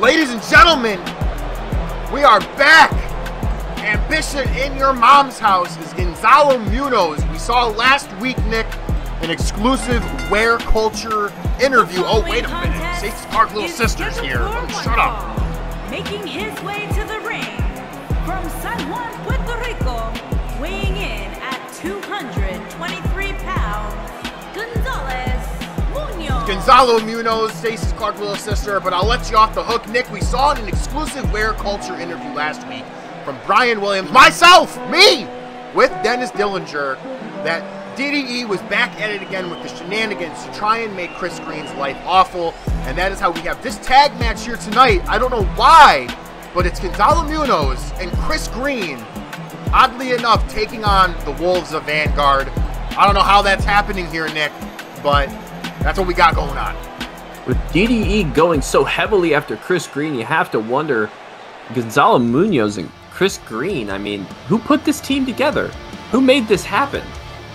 Ladies and gentlemen, we are back. Ambition in your mom's house is Gonzalo Munoz. We saw last week, Nick, an exclusive Wear Culture interview. Oh, wait a minute. Stacy's Park Little Sisters here. Shut up. Making his way to the ring from San Juan, Puerto Rico, weighing in at 223 pounds, Gonzalo Munoz, Stacy's Clark Little Sister, but I'll let you off the hook, Nick. We saw an exclusive Wear Culture interview last week from Brian Williams, myself, me, with Dennis Dillinger, that DDE was back at it again with the shenanigans to try and make Chris Greene's life awful, and that is how we have this tag match here tonight. I don't know why, but it's Gonzalo Munoz and Chris Greene, oddly enough, taking on the Wolves of Vanguard. I don't know how that's happening here, Nick, but that's what we got going on. With DDE going so heavily after Chris Greene, you have to wonder, Gonzalo Munoz and Chris Greene, I mean, who put this team together? Who made this happen?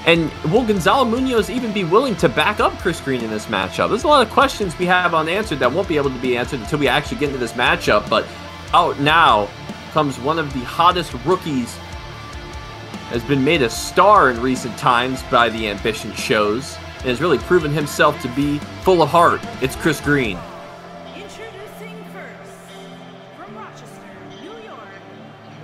And will Gonzalo Munoz even be willing to back up Chris Greene in this matchup? There's a lot of questions we have unanswered that won't be able to be answered until we actually get into this matchup. But out now comes one of the hottest rookies, has been made a star in recent times by the Ambition shows, and has really proven himself to be full of heart. It's Chris Greene. Introducing first, from Rochester, New York,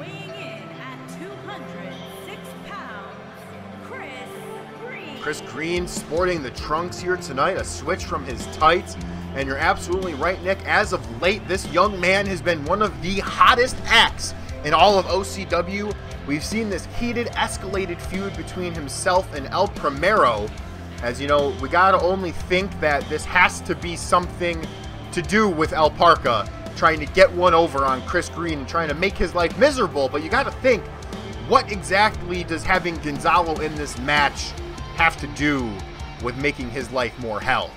weighing in at 206 pounds, Chris Greene. Chris Greene sporting the trunks here tonight, a switch from his tights. And you're absolutely right, Nick. As of late, this young man has been one of the hottest acts in all of OCW. We've seen this heated, escalated feud between himself and El Primero. As you know, we gotta only think that this has to be something to do with El Parca trying to get one over on Chris Greene and trying to make his life miserable. But you gotta think, what exactly does having Gonzalo in this match have to do with making his life more hell?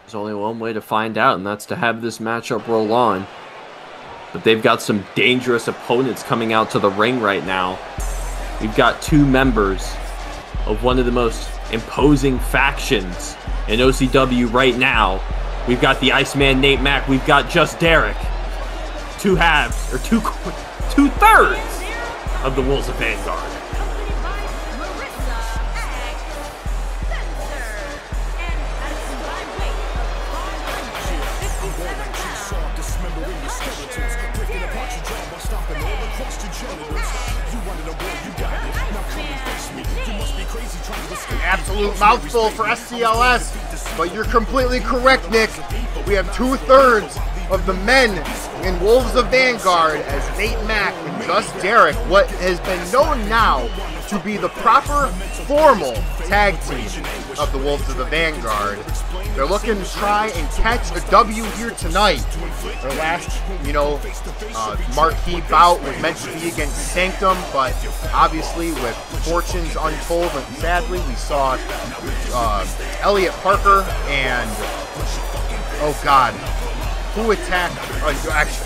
There's only one way to find out, and that's to have this matchup roll on. But they've got some dangerous opponents coming out to the ring right now. We've got two members of one of the most imposing factions in OCW right now. We've got the Iceman Nate Mack. We've got Just Derek. Two halves, or two-thirds of the Wolves of Vanguard. Absolute mouthful for SCLS, but you're completely correct, Nick. We have 2/3 of the men in Wolves of Vanguard as Nate Mack and Just Derek, what has been known now to be the proper formal tag team of the Wolves of the Vanguard. They're looking to try and catch a W here tonight. Their last, marquee bout was meant to be against Sanctum, but obviously with fortunes untold, and sadly we saw Elliot Parker and, oh God, who attacked,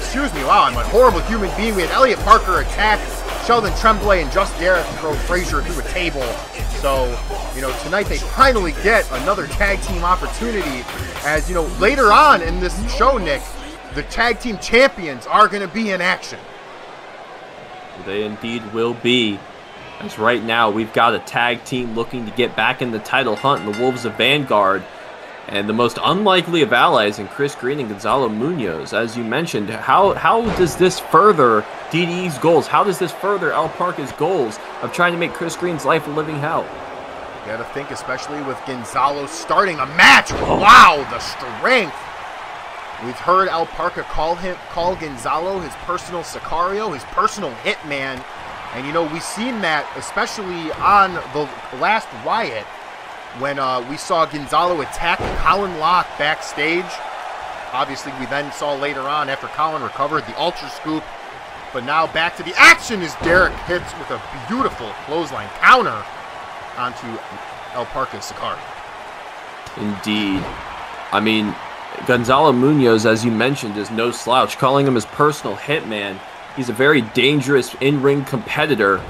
excuse me, wow, I'm a horrible human being. We had Elliot Parker attack Sheldon Tremblay and Just Derek throw Frazier through a table. So, tonight they finally get another tag team opportunity. As, later on in this show, Nick, the tag team champions are going to be in action. They indeed will be. As right now, we've got a tag team looking to get back in the title hunt in the Wolves of Vanguard. And the most unlikely of allies in Chris Greene and Gonzalo Munoz. As you mentioned, how does this further DDE's goals? How does this further El Parca's goals of trying to make Chris Greene's life a living hell? You gotta think, especially with Gonzalo starting a match. Wow, the strength. We've heard El Parca call Gonzalo his personal Sicario, his personal Hitman. And we've seen that especially on the last Riot, when we saw Gonzalo attack Colin Locke backstage. Obviously, we then saw later on, after Colin recovered, the Ultra Scoop. But now back to the action as Derek hits with a beautiful clothesline counter onto El Parca's Sicario. Indeed. I mean, Gonzalo Munoz, as you mentioned, is no slouch. Calling him his personal hitman, he's a very dangerous in-ring competitor,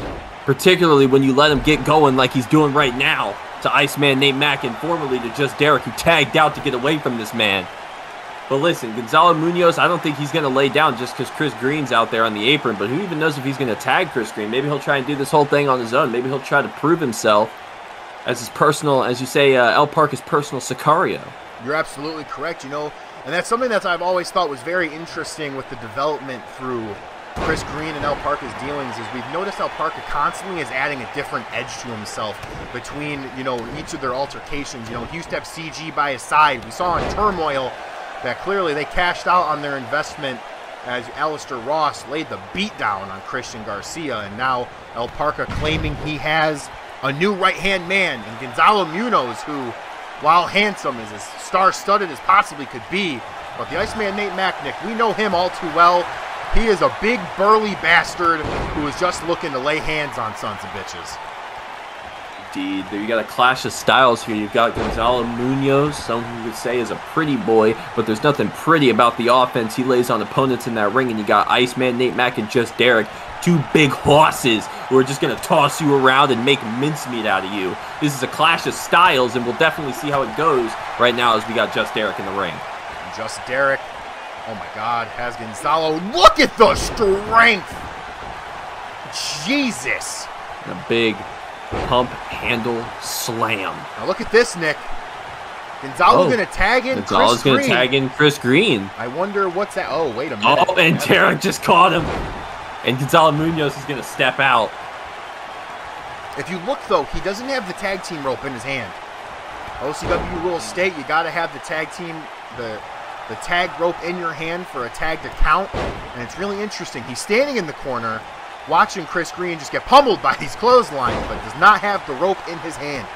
particularly when you let him get going like he's doing right now to Iceman Nate Mack and formerly to Just Derek, who tagged out to get away from this man. But listen, Gonzalo Munoz, I don't think he's going to lay down just because Chris Greene's out there on the apron. But who even knows if he's going to tag Chris Greene? Maybe he'll try and do this whole thing on his own. Maybe he'll try to prove himself as his personal, as you say, El Parca's personal Sicario. You're absolutely correct, you know. And that's something that I've always thought was very interesting with the development through Chris Greene and El Parca's dealings is we've noticed El Parca constantly is adding a different edge to himself between, you know, each of their altercations. You know, he used to have CG by his side. We saw in Turmoil that clearly they cashed out on their investment as Alistair Ross laid the beat down on Christian Garcia, and now El Parca claiming he has a new right-hand man in Gonzalo Munoz, who, while handsome, is as star-studded as possibly could be. But the Iceman Nate Macknick, we know him all too well. He is a big, burly bastard who is just looking to lay hands on sons of bitches. Indeed. You got a clash of styles here. You've got Gonzalo Munoz, someone who would say is a pretty boy, but there's nothing pretty about the offense he lays on opponents in that ring. And you got Iceman Nate Mack and Just Derek, two big horses who are just going to toss you around and make mincemeat out of you. This is a clash of styles, and we'll definitely see how it goes right now as we got Just Derek in the ring. Just Derek, oh my God, has Gonzalo. Look at the strength! Jesus! And a big pump handle slam. Now look at this, Nick. Gonzalo's going to tag in Gonzalo's going to tag in Chris Greene. I wonder what's that. Oh, wait a minute. Oh, and Derek just caught him. And Gonzalo Munoz is going to step out. If you look, though, he doesn't have the tag team rope in his hand. OCW rules state you got to have the tag team, the tag rope in your hand for a tag to count. And it's really interesting. He's standing in the corner watching Chris Greene just get pummeled by these clotheslines, but does not have the rope in his hand.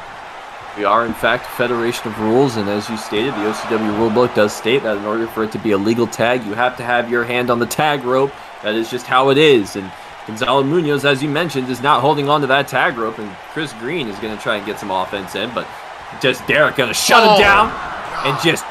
We are, in fact, a federation of rules, and as you stated, the OCW rulebook does state that in order for it to be a legal tag, you have to have your hand on the tag rope. That is just how it is. And Gonzalo Munoz, as you mentioned, is not holding on to that tag rope, and Chris Greene is going to try and get some offense in, but just Derek going to shut him down and just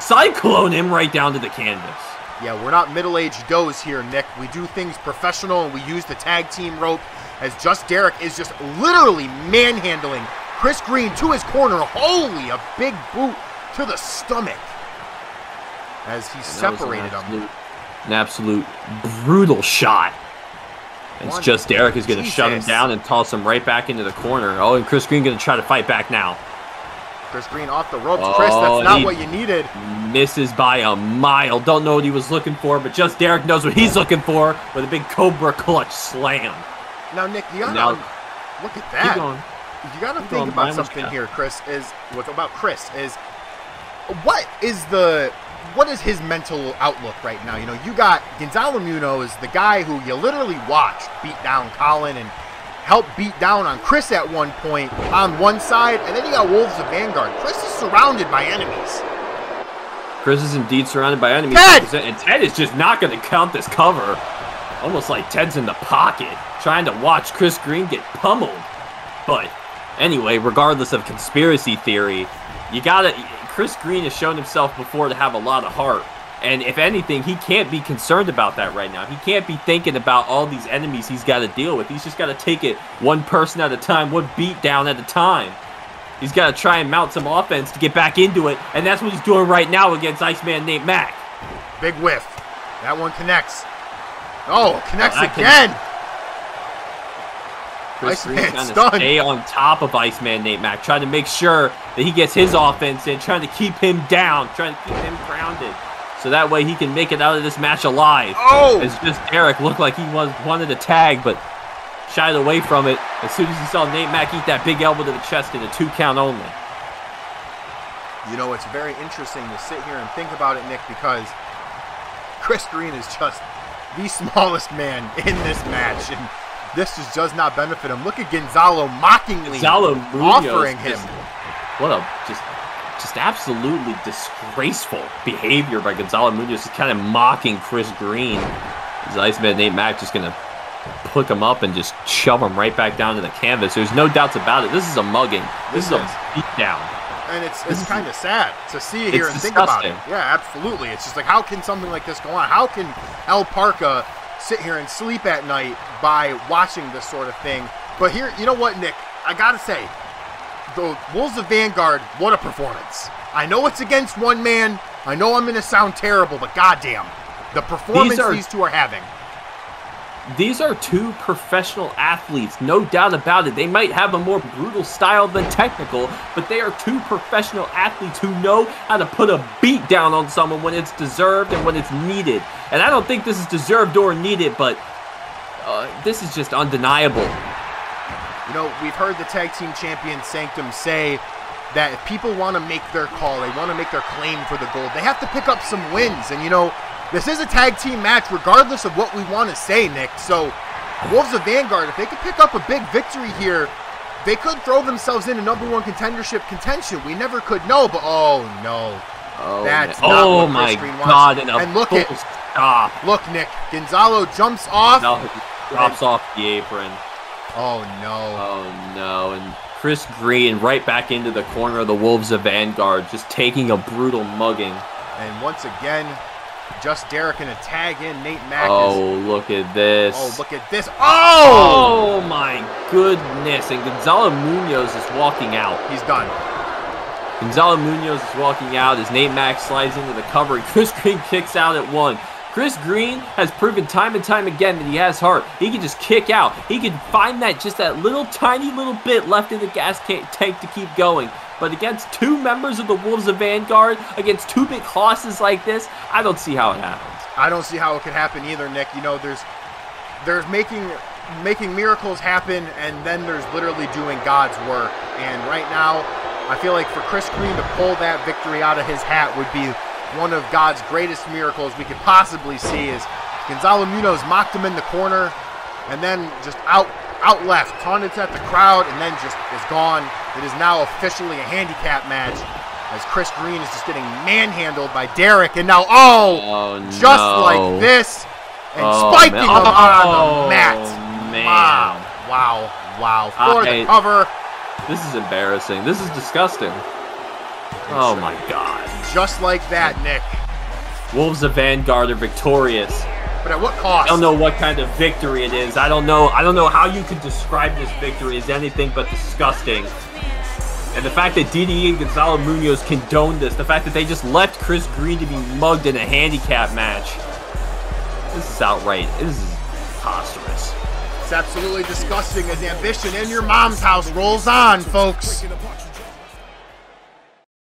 cyclone him right down to the canvas. Yeah, we're not middle-aged does here, Nick. We do things professional, and we use the tag team rope as Just Derek is just literally manhandling Chris Greene to his corner. Holy, a big boot to the stomach as he separated him. An absolute brutal shot. It's Just Derek is going to shut him down and toss him right back into the corner. Oh, and Chris Greene going to try to fight back now. Chris Greene off the ropes. Chris, that's not what you needed. Misses by a mile. Don't know what he was looking for, but Just Derek knows what he's looking for with a big Cobra clutch slam. Now, Nick, you gotta look at that. Keep going. You got to think about something here, Chris, what is his mental outlook right now? You know, you got Gonzalo Munoz, the guy who you literally watched beat down Colin and help beat down on Chris at one point on one side, and then you got Wolves of Vanguard. Chris is surrounded by enemies. Chris is indeed surrounded by enemies. Ted! And Ted is just not going to count this cover. Almost like Ted's in the pocket, trying to watch Chris Greene get pummeled. But anyway, regardless of conspiracy theory, Chris Greene has shown himself before to have a lot of heart. And if anything, he can't be concerned about that right now. He can't be thinking about all these enemies he's got to deal with. He's just got to take it one person at a time, one beat down at a time. He's got to try and mount some offense to get back into it, and that's what he's doing right now against Iceman Nate Mack. Big whiff. That one connects. Oh, connects again. Chris Greene's trying to stay on top of Iceman Nate Mack, trying to make sure that he gets his offense in, trying to keep him down, trying to keep him grounded. So that way he can make it out of this match alive. Oh! As Just Derek looked like he wanted to tag, but shied away from it as soon as he saw Nate Mack eat that big elbow to the chest in a 2 count only. You know, it's very interesting to sit here and think about it, Nick, because Chris Greene is just the smallest man in this match, and this just does not benefit him. Look at Gonzalo mockingly offering him. What a just absolutely disgraceful behavior by Gonzalo Munoz, just kind of mocking Chris Greene. As Iceman Nate Mack just going to pick him up and just shove him right back down to the canvas. There's no doubts about it. This is a mugging. This is a beatdown. And it's kind of sad to see it here and think about it. Yeah, absolutely. It's just like, how can something like this go on? How can El Parca sit here and sleep at night by watching this sort of thing? But here, you know what, Nick? I got to say, the Wolves of Vanguard, what a performance. I know it's against one man. I know I'm going to sound terrible, but goddamn, the performance these two are having. These are two professional athletes, no doubt about it. They might have a more brutal style than technical, but they are two professional athletes who know how to put a beat down on someone when it's deserved and when it's needed. And I don't think this is deserved or needed, but this is just undeniable. You know, we've heard the tag team champion Sanctum say that if people want to make their call, they want to make their claim for the gold, they have to pick up some wins. And, you know, this is a tag team match regardless of what we want to say, Nick. So, Wolves of Vanguard, if they could pick up a big victory here, they could throw themselves into #1 contendership contention. We never could know, but oh no. Oh, that's man. not Oh what my Chris Greene wants. God, and look at stop. Look, Nick, Gonzalo jumps off. No, drops off the apron. Oh no. Oh no, and Chris Greene right back into the corner of the Wolves of Vanguard, just taking a brutal mugging. And once again, Just Derek in a tag in. Nate Mack look at this. Oh, look at this. Oh! Oh, my goodness. And Gonzalo Munoz is walking out. He's done. Gonzalo Munoz is walking out as Nate Mack slides into the cover and Chris Greene kicks out at 1. Chris Greene has proven time and time again that he has heart. He can just kick out. He can find that little tiny little bit left in the gas tank to keep going. But against two members of the Wolves of Vanguard, against two big hosses like this, I don't see how it happens. I don't see how it could happen either, Nick. You know, there's making miracles happen, and then there's literally doing God's work. And right now, I feel like for Chris Greene to pull that victory out of his hat would be one of God's greatest miracles we could possibly see. Is Gonzalo Munoz mocked him in the corner, and then just out left, taunted at the crowd, and then just is gone. It is now officially a handicap match as Chris Greene is just getting manhandled by Derek, and now, just like this, and spiking him on the mat. Man. Wow. For the cover. This is embarrassing. This is disgusting. Oh my God. Just like that, Nick. Wolves of Vanguard are victorious. But at what cost? I don't know what kind of victory it is. I don't know how you could describe this victory as anything but disgusting. And the fact that DDE and Gonzalo Munoz condoned this, the fact that they just left Chris Greene to be mugged in a handicap match. This is outright. This is preposterous. It's absolutely disgusting as ambition in your mom's house rolls on, folks.